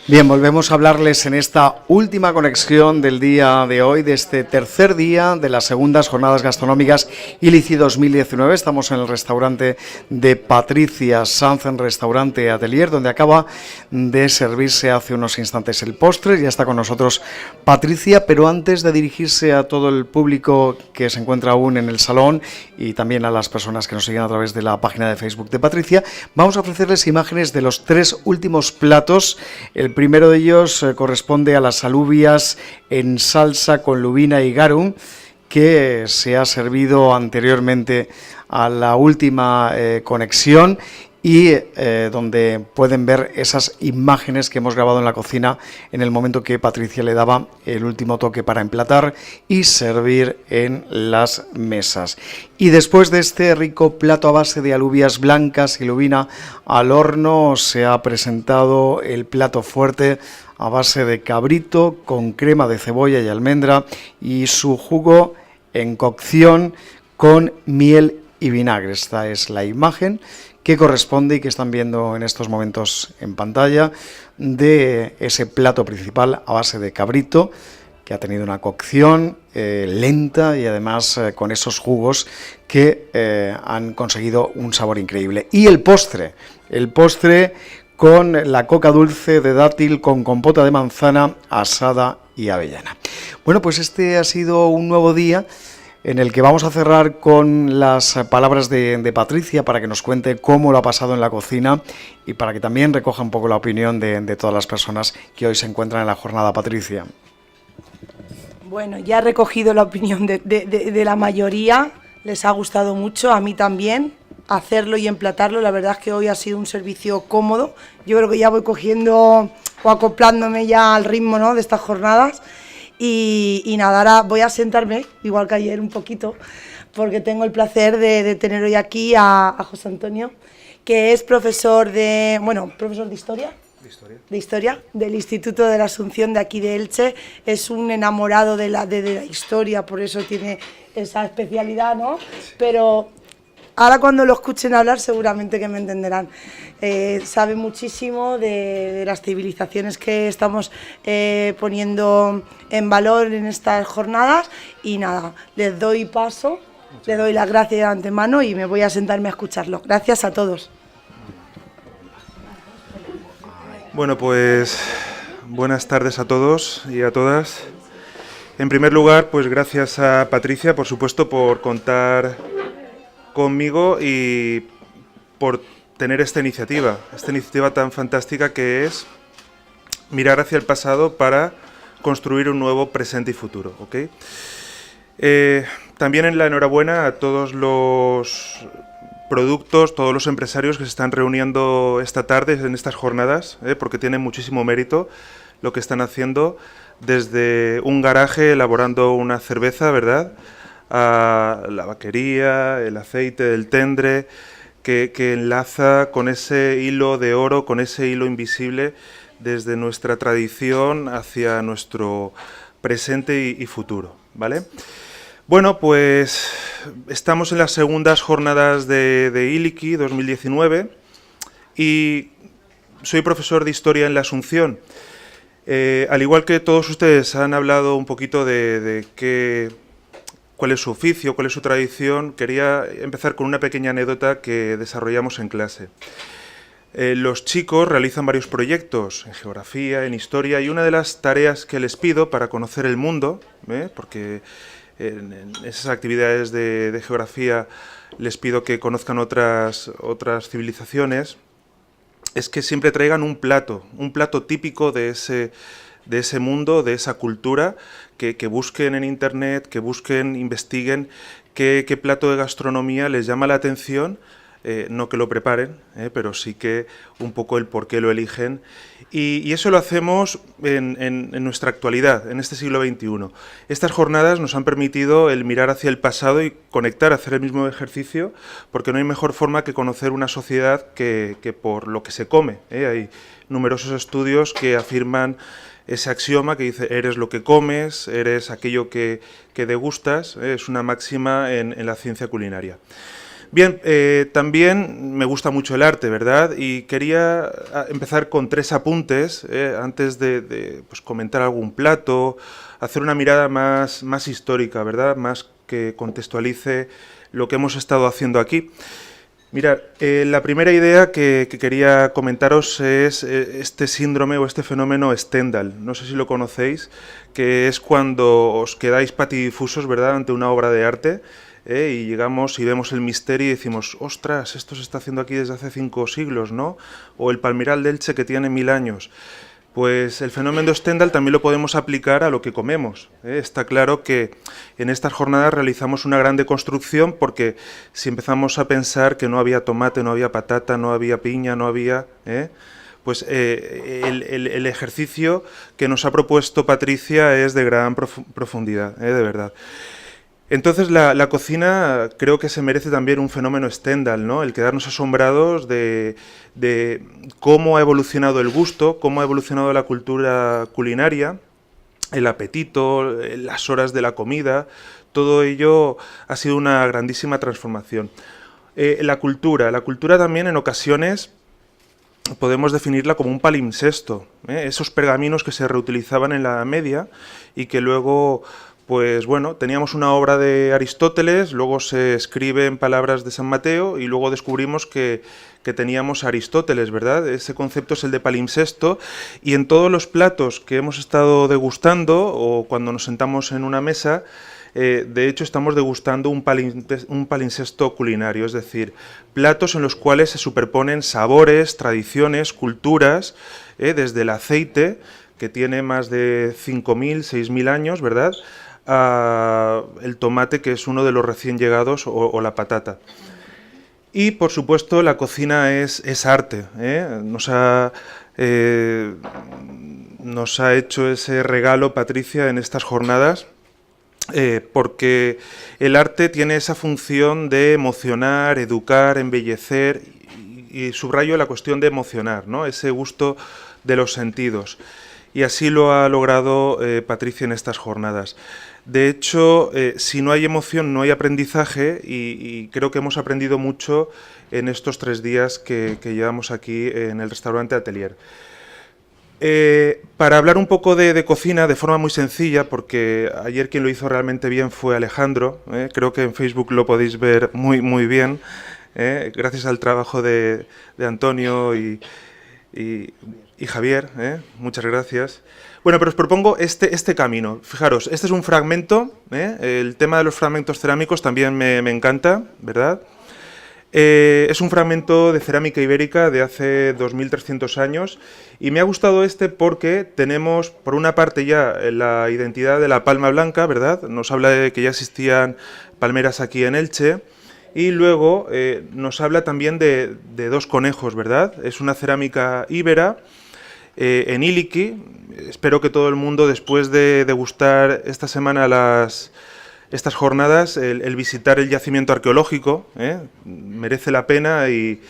Bien, volvemos a hablarles en esta última conexión del día de hoy, de este tercer día de las segundas jornadas gastronómicas ILICI 2019. Estamos en el restaurante de Patricia Sanz, en Restaurante Atelier, donde acaba de servirse hace unos instantes el postre. Ya está con nosotros Patricia, pero antes de dirigirse a todo el público que se encuentra aún en el salón y también a las personas que nos siguen a través de la página de Facebook de Patricia, vamos a ofrecerles imágenes de los tres últimos platos. El primero de ellos corresponde a las alubias en salsa con lubina y garum, que se ha servido anteriormente a la última conexión y donde pueden ver esas imágenes que hemos grabado en la cocina en el momento que Patricia le daba el último toque para emplatar y servir en las mesas. Y después de este rico plato a base de alubias blancas y lubina al horno, se ha presentado el plato fuerte a base de cabrito con crema de cebolla y almendra y su jugo en cocción con miel y vinagre. Esta es la imagen que corresponde y que están viendo en estos momentos en pantalla de ese plato principal a base de cabrito, que ha tenido una cocción lenta y además con esos jugos que han conseguido un sabor increíble. Y el postre con la coca dulce de dátil con compota de manzana asada y avellana. Bueno, pues este ha sido un nuevo día en el que vamos a cerrar con las palabras de Patricia para que nos cuente cómo lo ha pasado en la cocina y para que también recoja un poco la opinión de todas las personas que hoy se encuentran en la jornada. Patricia. Bueno, ya he recogido la opinión de la mayoría, les ha gustado mucho, a mí también, hacerlo y emplatarlo. La verdad es que hoy ha sido un servicio cómodo, yo creo que ya voy cogiendo o acoplándome ya al ritmo, ¿no?, de estas jornadas. Y nada, ahora voy a sentarme, igual que ayer un poquito, porque tengo el placer de tener hoy aquí a José Antonio, que es profesor profesor de Historia del Instituto de la Asunción de aquí de Elche. Es un enamorado de la historia, por eso tiene esa especialidad, ¿no? Pero ahora cuando lo escuchen hablar seguramente que me entenderán. Sabe muchísimo de las civilizaciones que estamos poniendo en valor en estas jornadas y nada, les doy paso, le doy las gracias de antemano y me voy a sentarme a escucharlo. Gracias a todos. Bueno, pues buenas tardes a todos y a todas. En primer lugar, pues gracias a Patricia, por supuesto, por contar conmigo y por tener esta iniciativa tan fantástica que es mirar hacia el pasado para construir un nuevo presente y futuro, ¿ok? También en la enhorabuena a todos los productos, todos los empresarios que se están reuniendo esta tarde en estas jornadas, porque tienen muchísimo mérito lo que están haciendo desde un garaje elaborando una cerveza, ¿verdad?, a la vaquería, el aceite del tendre, que enlaza con ese hilo de oro, con ese hilo invisible desde nuestra tradición hacia nuestro presente y futuro, ¿vale? Bueno, pues estamos en las segundas jornadas de ILICI 2019 y soy profesor de Historia en la Asunción. Al igual que todos ustedes han hablado un poquito de cuál es su oficio, cuál es su tradición, quería empezar con una pequeña anécdota que desarrollamos en clase. Los chicos realizan varios proyectos en geografía, en historia, y una de las tareas que les pido para conocer el mundo, porque en esas actividades de geografía les pido que conozcan otras civilizaciones, es que siempre traigan un plato típico de ese mundo, de esa cultura, que busquen en internet, que busquen, investiguen qué plato de gastronomía les llama la atención, no que lo preparen, pero sí que un poco el por qué lo eligen. Y eso lo hacemos en nuestra actualidad, en este siglo XXI. Estas jornadas nos han permitido el mirar hacia el pasado y conectar, hacer el mismo ejercicio, porque no hay mejor forma que conocer una sociedad que por lo que se come. Hay numerosos estudios que afirman ese axioma que dice eres lo que comes, eres aquello que degustas, es una máxima en la ciencia culinaria. Bien, también me gusta mucho el arte, ¿verdad? Y quería empezar con 3 apuntes antes de pues, comentar algún plato, hacer una mirada más histórica, ¿verdad? Más que contextualice lo que hemos estado haciendo aquí. Mirad, la primera idea que quería comentaros es este síndrome o este fenómeno Stendhal. No sé si lo conocéis, que es cuando os quedáis patidifusos, ¿verdad?, ante una obra de arte. Y llegamos y vemos el misterio y decimos, ostras, esto se está haciendo aquí desde hace 5 siglos, ¿no? O el palmiral de Elche que tiene 1000 años. Pues el fenómeno Stendhal también lo podemos aplicar a lo que comemos. Está claro que en estas jornadas realizamos una gran deconstrucción porque si empezamos a pensar que no había tomate, no había patata, no había piña, no había... pues el ejercicio que nos ha propuesto Patricia es de gran profundidad, de verdad. Entonces la cocina creo que se merece también un fenómeno Stendhal, ¿no? El quedarnos asombrados de cómo ha evolucionado el gusto, cómo ha evolucionado la cultura culinaria, el apetito, las horas de la comida, todo ello ha sido una grandísima transformación. La cultura también en ocasiones podemos definirla como un palimpsesto, esos pergaminos que se reutilizaban en la Edad Media y que luego... Pues bueno, teníamos una obra de Aristóteles, luego se escribe en palabras de San Mateo y luego descubrimos que teníamos a Aristóteles, ¿verdad? Ese concepto es el de palimpsesto y en todos los platos que hemos estado degustando o cuando nos sentamos en una mesa, de hecho estamos degustando un palimpsesto culinario, es decir, platos en los cuales se superponen sabores, tradiciones, culturas, desde el aceite, que tiene más de 5.000, 6.000 años, ¿verdad?, el tomate, que es uno de los recién llegados, o la patata. Y, por supuesto, la cocina es arte. Nos ha hecho ese regalo, Patricia, en estas jornadas, porque el arte tiene esa función de emocionar, educar, embellecer, y subrayo la cuestión de emocionar, ¿no?, ese gusto de los sentidos. Y así lo ha logrado Patricia en estas jornadas. De hecho, si no hay emoción, no hay aprendizaje y creo que hemos aprendido mucho en estos 3 días que llevamos aquí en el restaurante Atelier. Para hablar un poco de cocina de forma muy sencilla, porque ayer quien lo hizo realmente bien fue Alejandro, creo que en Facebook lo podéis ver muy bien, gracias al trabajo de Antonio y Javier, muchas gracias. Bueno, pero os propongo este camino. Fijaros, este es un fragmento, el tema de los fragmentos cerámicos también me encanta, ¿verdad? Es un fragmento de cerámica ibérica de hace 2.300 años y me ha gustado porque tenemos, por una parte ya, la identidad de la palma blanca, ¿verdad? Nos habla de que ya existían palmeras aquí en Elche. Y luego nos habla también de 2 conejos, ¿verdad? Es una cerámica íbera en Iliqui. Espero que todo el mundo, después de degustar esta semana estas jornadas, el visitar el yacimiento arqueológico, merece la pena y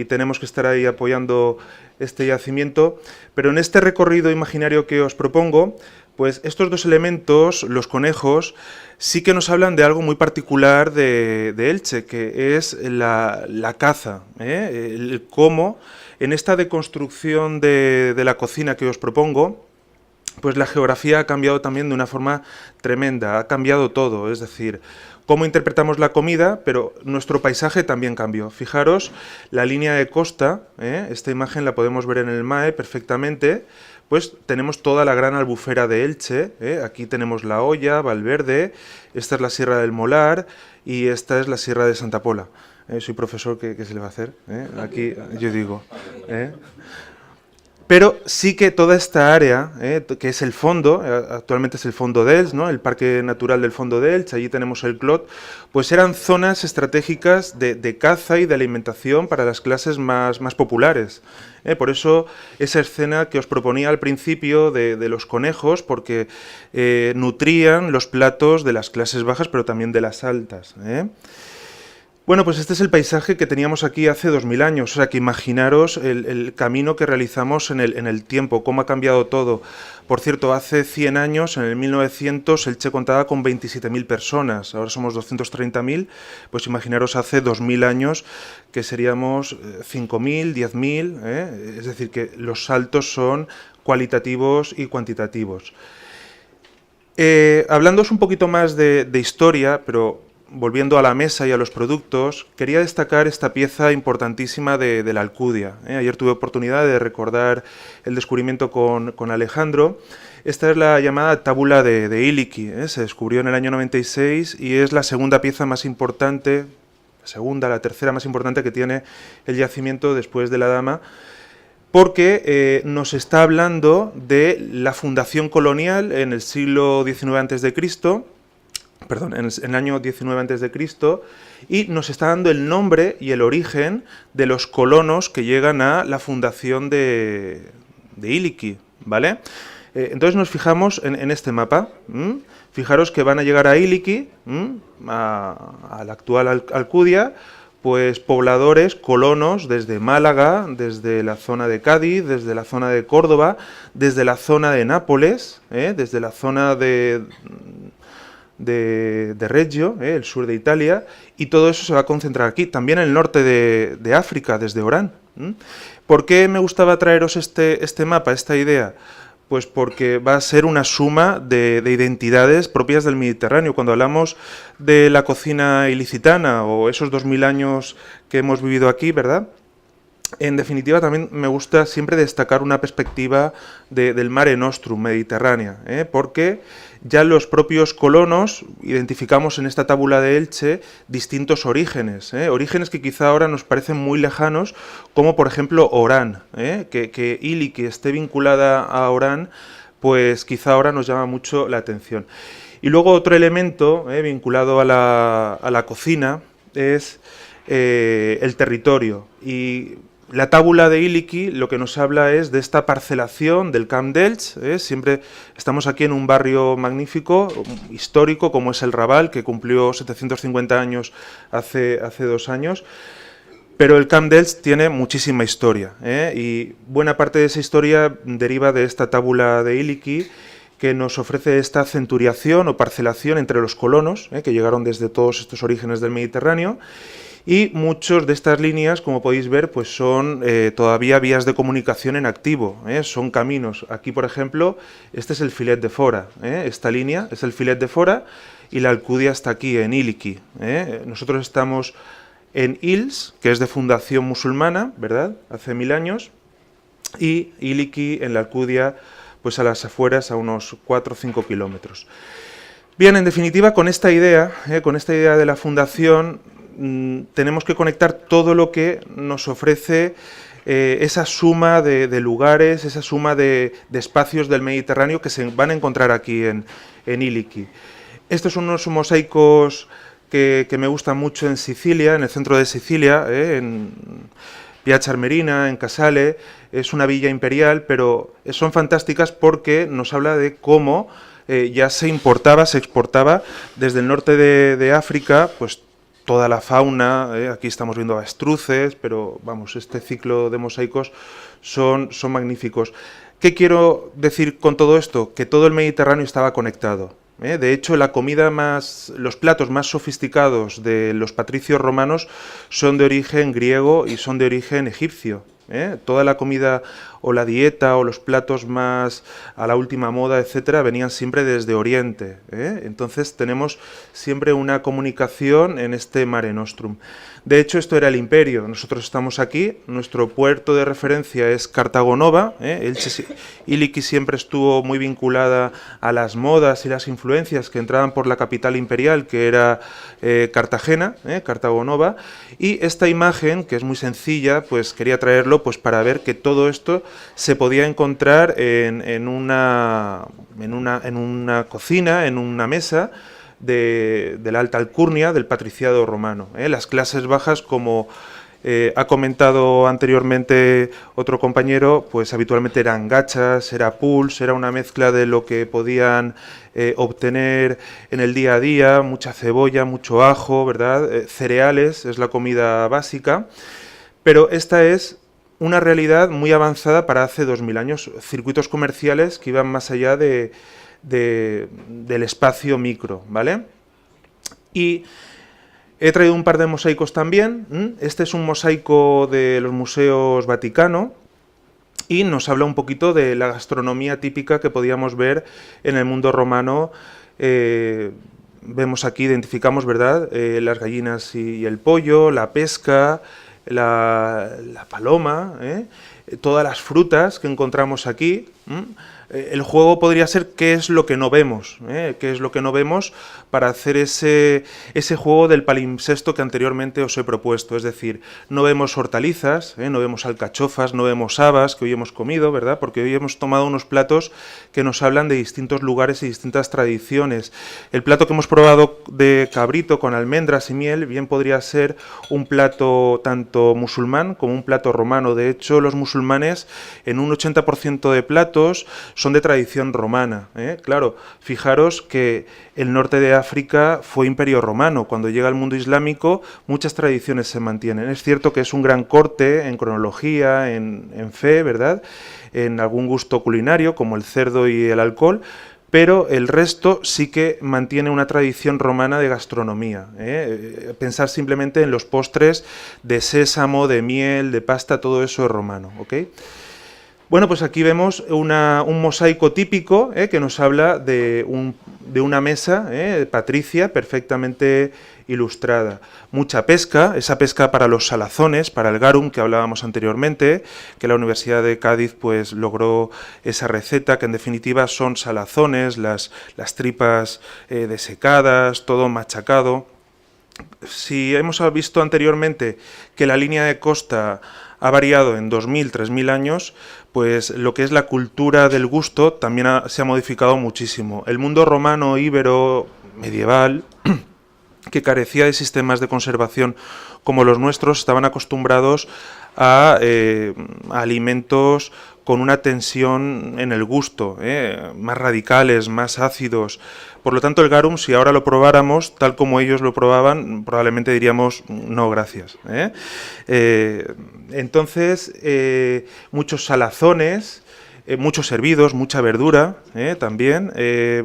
tenemos que estar ahí apoyando este yacimiento. Pero en este recorrido imaginario que os propongo, pues estos 2 elementos, los conejos, sí que nos hablan de algo muy particular de Elche, que es la caza, el cómo en esta deconstrucción de la cocina que os propongo, pues la geografía ha cambiado también de una forma tremenda, ha cambiado todo, es decir, cómo interpretamos la comida, pero nuestro paisaje también cambió. Fijaros, la línea de costa, esta imagen la podemos ver en el MAE perfectamente, pues tenemos toda la gran albufera de Elche, aquí tenemos La Hoya, Valverde, esta es la Sierra del Molar y esta es la Sierra de Santa Pola. Soy profesor, ¿qué se le va a hacer? Aquí yo digo. Pero sí que toda esta área, que es el fondo, actualmente es el Fondo de Elche, ¿no?, el Parque Natural del Fondo de Elche, allí tenemos el Clot, pues eran zonas estratégicas de caza y de alimentación para las clases más populares. Por eso esa escena que os proponía al principio de los conejos, porque nutrían los platos de las clases bajas, pero también de las altas. Bueno, pues este es el paisaje que teníamos aquí hace 2000 años, o sea que imaginaros el camino que realizamos en el tiempo, cómo ha cambiado todo. Por cierto, hace 100 años, en el 1900, Elche contaba con 27.000 personas, ahora somos 230.000, pues imaginaros hace 2000 años que seríamos 5.000, 10.000, es decir, que los saltos son cualitativos y cuantitativos. Hablándoos un poquito más de historia, pero volviendo a la mesa y a los productos, quería destacar esta pieza importantísima de la Alcudia. Ayer tuve oportunidad de recordar el descubrimiento con Alejandro. Esta es la llamada tábula de Iliki. Se descubrió en el año 96 y es la segunda pieza más importante, la tercera más importante que tiene el yacimiento después de la Dama, porque nos está hablando de la fundación colonial en el siglo XIX a.C., en el año 19 a.C., y nos está dando el nombre y el origen de los colonos que llegan a la fundación de Iliki, ¿vale? Entonces nos fijamos en este mapa. Fijaros que van a llegar a Iliki, a la actual Alcudia, pues pobladores, colonos desde Málaga, desde la zona de Cádiz, desde la zona de Córdoba, desde la zona de Nápoles, desde la zona de Reggio, el sur de Italia, y todo eso se va a concentrar aquí, también en el norte de África, desde Orán. ¿Por qué me gustaba traeros este mapa, esta idea? Pues porque va a ser una suma de identidades propias del Mediterráneo. Cuando hablamos de la cocina ilicitana o esos 2000 años que hemos vivido aquí, ¿verdad? En definitiva, también me gusta siempre destacar una perspectiva del Mare Nostrum, mediterránea, porque ya los propios colonos identificamos en esta tábula de Elche distintos orígenes, orígenes que quizá ahora nos parecen muy lejanos, como por ejemplo Orán, que Iliki esté vinculada a Orán, pues quizá ahora nos llama mucho la atención. Y luego otro elemento vinculado a la cocina es el territorio. Y la tábula de Iliki lo que nos habla es de esta parcelación del Camp d'Elx. Siempre estamos aquí en un barrio magnífico, histórico, como es el Raval, que cumplió 750 años hace 2 años. Pero el Camp d'Elx tiene muchísima historia, y buena parte de esa historia deriva de esta tábula de Iliki, que nos ofrece esta centuriación o parcelación entre los colonos, que llegaron desde todos estos orígenes del Mediterráneo. Y muchas de estas líneas, como podéis ver, pues son todavía vías de comunicación en activo, son caminos. Aquí, por ejemplo, este es el Filet de Fora, esta línea es el Filet de Fora y la Alcudia está aquí, en Iliki. Nosotros estamos en Ils, que es de fundación musulmana, ¿verdad?, hace 1000 años, y Iliki, en la Alcudia, pues a las afueras, a unos 4 o 5 kilómetros. Bien, en definitiva, con esta idea de la fundación, tenemos que conectar todo lo que nos ofrece esa suma de lugares, esa suma de espacios del Mediterráneo que se van a encontrar aquí en Iliki. Estos son unos mosaicos que me gustan mucho en Sicilia, en el centro de Sicilia, en Piazza Armerina, en Casale. Es una villa imperial, pero son fantásticas porque nos habla de cómo ya se importaba, se exportaba desde el norte de África, pues toda la fauna. Aquí estamos viendo avestruces, pero vamos, este ciclo de mosaicos son magníficos. ¿Qué quiero decir con todo esto? Que todo el Mediterráneo estaba conectado. De hecho, los platos más sofisticados de los patricios romanos son de origen griego y son de origen egipcio. Toda la comida o la dieta o los platos más a la última moda, etcétera, venían siempre desde Oriente. Entonces tenemos siempre una comunicación en este Mare Nostrum. De hecho, esto era el imperio. Nosotros estamos aquí, nuestro puerto de referencia es Cartago Nova. Iliki siempre estuvo muy vinculada a las modas y las influencias que entraban por la capital imperial, que era Cartagena, Cartago Nova. Y esta imagen, que es muy sencilla, pues quería traerlo pues para ver que todo esto se podía encontrar en una cocina, en una mesa de la alta alcurnia del patriciado romano. Las clases bajas, como Ha comentado anteriormente otro compañero, pues habitualmente eran gachas, era pulse, era una mezcla de lo que podían obtener en el día a día, mucha cebolla, mucho ajo, ¿verdad? Cereales, es la comida básica, pero esta es una realidad muy avanzada para hace 2000 años, circuitos comerciales que iban más allá del espacio micro, ¿vale? Y he traído un par de mosaicos también. Este es un mosaico de los Museos Vaticano y nos habla un poquito de la gastronomía típica que podíamos ver en el mundo romano. Vemos aquí, identificamos, ¿verdad?, las gallinas y el pollo, la pesca, la paloma, todas las frutas que encontramos aquí. El juego podría ser qué es lo que no vemos, qué es lo que no vemos para hacer ese juego del palimpsesto que anteriormente os he propuesto. Es decir, no vemos hortalizas, no vemos alcachofas, no vemos habas que hoy hemos comido, ¿verdad? Porque hoy hemos tomado unos platos que nos hablan de distintos lugares y distintas tradiciones. El plato que hemos probado de cabrito con almendras y miel bien podría ser un plato tanto musulmán como un plato romano. De hecho, los musulmanes en un 80% de platos son de tradición romana. Claro, fijaros que el norte de África fue imperio romano. Cuando llega al mundo islámico, muchas tradiciones se mantienen. Es cierto que es un gran corte en cronología, en fe, ¿verdad?, en algún gusto culinario, como el cerdo y el alcohol, pero el resto sí que mantiene una tradición romana de gastronomía. Pensar simplemente en los postres de sésamo, de miel, de pasta, todo eso es romano, ¿ok? Bueno, pues aquí vemos un mosaico típico que nos habla de una mesa patricia perfectamente ilustrada. Mucha pesca, esa pesca para los salazones, para el garum que hablábamos anteriormente, que la Universidad de Cádiz pues logró esa receta, que en definitiva son salazones, las tripas desecadas, todo machacado. Si hemos visto anteriormente que la línea de costa ha variado en 2000, 3000 años, pues lo que es la cultura del gusto también se ha modificado muchísimo. El mundo romano, íbero, medieval, que carecía de sistemas de conservación como los nuestros, estaban acostumbrados a alimentos con una tensión en el gusto, más radicales, más ácidos. Por lo tanto, el garum, si ahora lo probáramos tal como ellos lo probaban, probablemente diríamos no, gracias. Entonces, muchos salazones, muchos hervidos, mucha verdura también,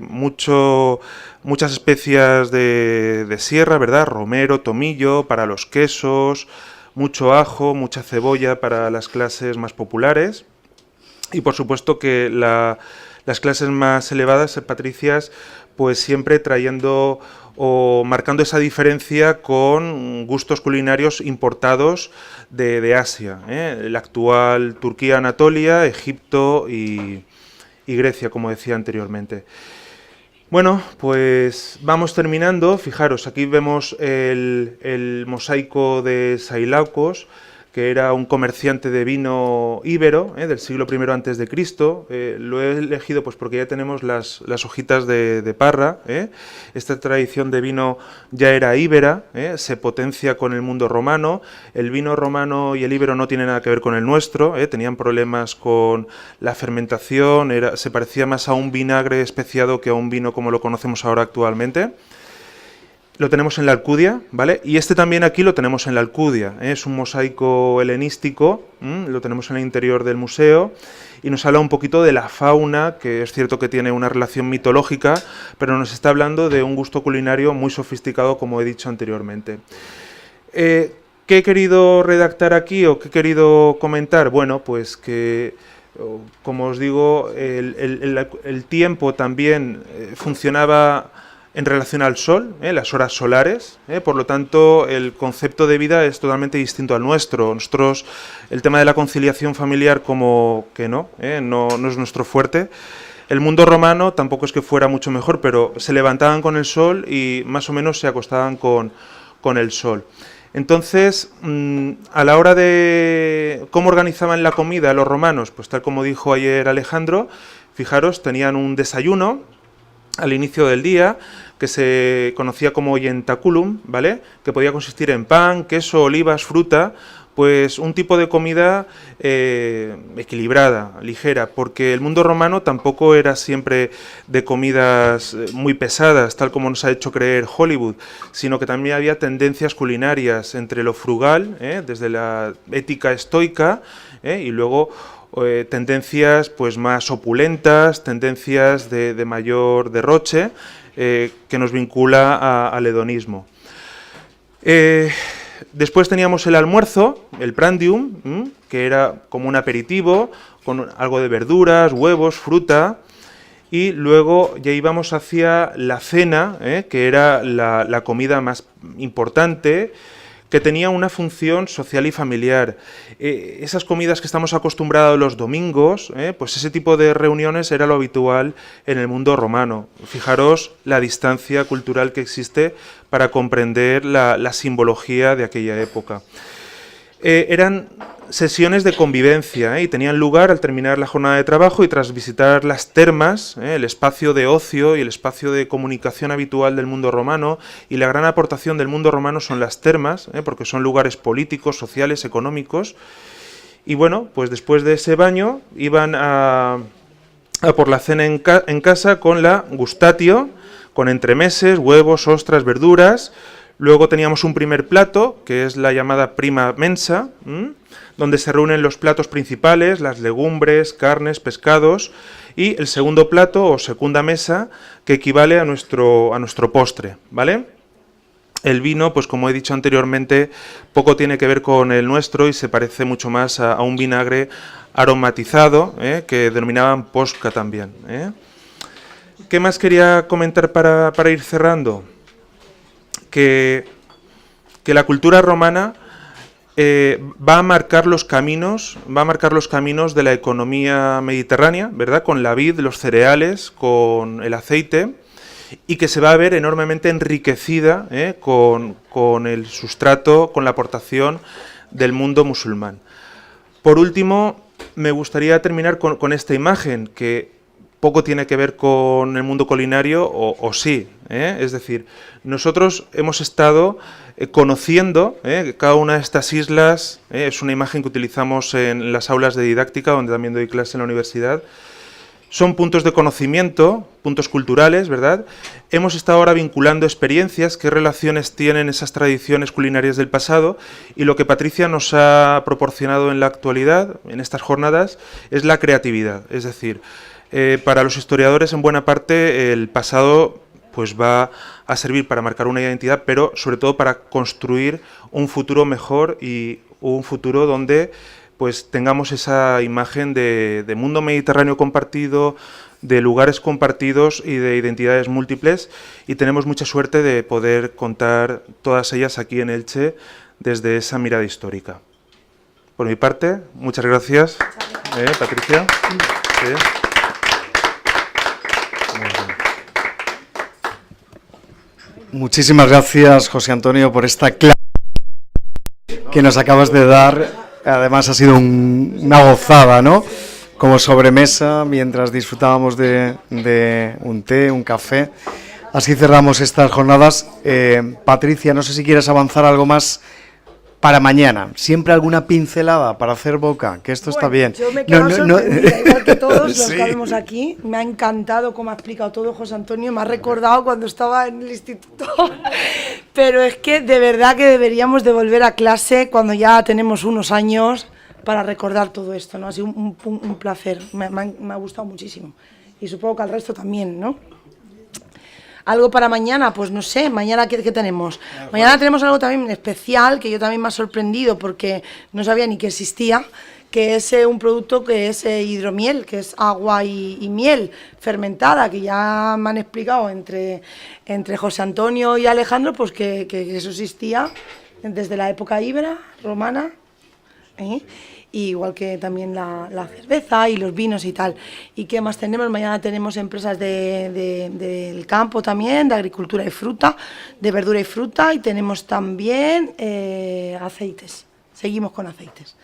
muchas especias de sierra, ¿verdad? Romero, tomillo para los quesos, mucho ajo, mucha cebolla para las clases más populares. Y por supuesto que las clases más elevadas, patricias, pues siempre trayendo o marcando esa diferencia con gustos culinarios importados de Asia, la actual Turquía, Anatolia, Egipto y Grecia, como decía anteriormente. Bueno, pues vamos terminando. Fijaros, aquí vemos el mosaico de Sailaucos, que era un comerciante de vino íbero del siglo I a.C. Lo he elegido pues porque ya tenemos las hojitas de parra. Esta tradición de vino ya era íbera, se potencia con el mundo romano. El vino romano y el íbero no tienen nada que ver con el nuestro, tenían problemas con la fermentación, se parecía más a un vinagre especiado que a un vino como lo conocemos ahora actualmente. Lo tenemos en la Alcudia, ¿vale? Y este también aquí lo tenemos en la Alcudia, es un mosaico helenístico, lo tenemos en el interior del museo, y nos habla un poquito de la fauna, que es cierto que tiene una relación mitológica, pero nos está hablando de un gusto culinario muy sofisticado, como he dicho anteriormente. ¿Qué he querido redactar aquí o qué he querido comentar? Bueno, pues que, como os digo, el tiempo también funcionaba en relación al sol, las horas solares, por lo tanto el concepto de vida es totalmente distinto al nuestro. Nosotros el tema de la conciliación familiar como que no es nuestro fuerte. El mundo romano tampoco es que fuera mucho mejor, pero se levantaban con el sol y más o menos se acostaban con el sol. Entonces, a la hora de cómo organizaban la comida los romanos, pues tal como dijo ayer Alejandro, fijaros, tenían un desayuno al inicio del día, que se conocía como ientaculum, ¿vale?, que podía consistir en pan, queso, olivas, fruta, pues un tipo de comida equilibrada, ligera, porque el mundo romano tampoco era siempre de comidas muy pesadas, tal como nos ha hecho creer Hollywood, sino que también había tendencias culinarias entre lo frugal, desde la ética estoica, y luego tendencias pues más opulentas, tendencias de mayor derroche, que nos vincula al hedonismo. Después teníamos el almuerzo, el prandium, que era como un aperitivo, con algo de verduras, huevos, fruta, y luego ya íbamos hacia la cena, que era la comida más importante, que tenía una función social y familiar. Esas comidas que estamos acostumbrados los domingos, pues ese tipo de reuniones era lo habitual en el mundo romano. Fijaros la distancia cultural que existe para comprender la simbología de aquella época. Eran sesiones de convivencia y tenían lugar al terminar la jornada de trabajo y tras visitar las termas, el espacio de ocio y el espacio de comunicación habitual del mundo romano, y la gran aportación del mundo romano son las termas, porque son lugares políticos, sociales, económicos, y bueno, pues después de ese baño iban a por la cena en casa con la gustatio, con entremeses, huevos, ostras, verduras. Luego teníamos un primer plato, que es la llamada prima mensa, donde se reúnen los platos principales, las legumbres, carnes, pescados, y el segundo plato o segunda mesa, que equivale a nuestro postre, ¿vale? El vino, pues como he dicho anteriormente, poco tiene que ver con el nuestro y se parece mucho más a un vinagre aromatizado, que denominaban posca también. ¿Qué más quería comentar para ir cerrando? Que la cultura romana va a marcar los caminos de la economía mediterránea, ¿verdad? Con la vid, los cereales, con el aceite, y que se va a ver enormemente enriquecida con el sustrato, con la aportación del mundo musulmán. Por último, me gustaría terminar con esta imagen que poco tiene que ver con el mundo culinario, o sí, es decir, nosotros hemos estado conociendo cada una de estas islas, es una imagen que utilizamos en las aulas de didáctica, donde también doy clase en la universidad. Son puntos de conocimiento, puntos culturales, ¿verdad? Hemos estado ahora vinculando experiencias, qué relaciones tienen esas tradiciones culinarias del pasado, y lo que Patricia nos ha proporcionado en la actualidad, en estas jornadas, es la creatividad. Es decir, para los historiadores, en buena parte, el pasado pues va a servir para marcar una identidad, pero sobre todo para construir un futuro mejor y un futuro donde pues tengamos esa imagen de mundo mediterráneo compartido, de lugares compartidos y de identidades múltiples, y tenemos mucha suerte de poder contar todas ellas aquí en Elche desde esa mirada histórica. Por mi parte, muchas gracias, Patricia. Sí. Muchísimas gracias, José Antonio, por esta clase que nos acabas de dar. Además ha sido una gozada, ¿no? Como sobremesa, mientras disfrutábamos de un té, un café. Así cerramos estas jornadas. Patricia, no sé si quieres avanzar algo más para mañana. Siempre alguna pincelada para hacer boca, que esto está bien. Yo me quedo sorprendida, igual que todos los Sí. que vemos aquí. Me ha encantado cómo ha explicado todo José Antonio, me ha recordado cuando estaba en el instituto. Pero es que de verdad que deberíamos de volver a clase cuando ya tenemos unos años para recordar todo esto, ¿no? Ha sido un placer, me ha gustado muchísimo. Y supongo que al resto también, ¿no? ¿Algo para mañana? Pues no sé, mañana ¿qué tenemos? Mañana tenemos algo también especial, que yo también me ha sorprendido porque no sabía ni que existía, que es un producto que es hidromiel, que es agua y miel fermentada, que ya me han explicado entre José Antonio y Alejandro, pues que eso existía desde la época íbera, romana, y igual que también la cerveza y los vinos y tal. ¿Y qué más tenemos? Mañana tenemos empresas del campo también, de agricultura y fruta, de verdura y fruta, y tenemos también aceites. Seguimos con aceites.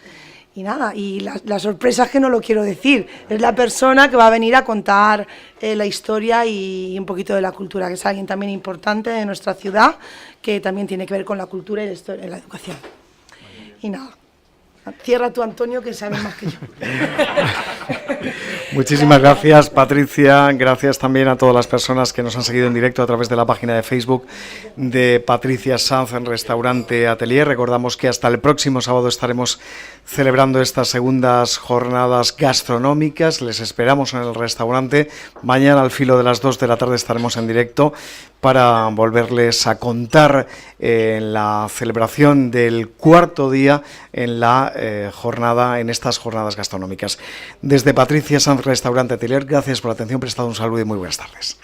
Y nada, y la sorpresa es que no lo quiero decir, es la persona que va a venir a contar la historia y un poquito de la cultura, que es alguien también importante de nuestra ciudad, que también tiene que ver con la cultura y la educación. Y nada. Cierra tú, Antonio, que sabes más que yo. Muchísimas gracias, Patricia. Gracias también a todas las personas que nos han seguido en directo a través de la página de Facebook de Patricia Sanz en Restaurante Atelier. Recordamos que hasta el próximo sábado estaremos celebrando estas segundas jornadas gastronómicas. Les esperamos en el restaurante. Mañana al filo de las 2 de la tarde estaremos en directo para volverles a contar la celebración del cuarto día en la jornada, en estas jornadas gastronómicas. Desde Patricia Sanz Restaurante Atelier, gracias por la atención prestada, un saludo y muy buenas tardes.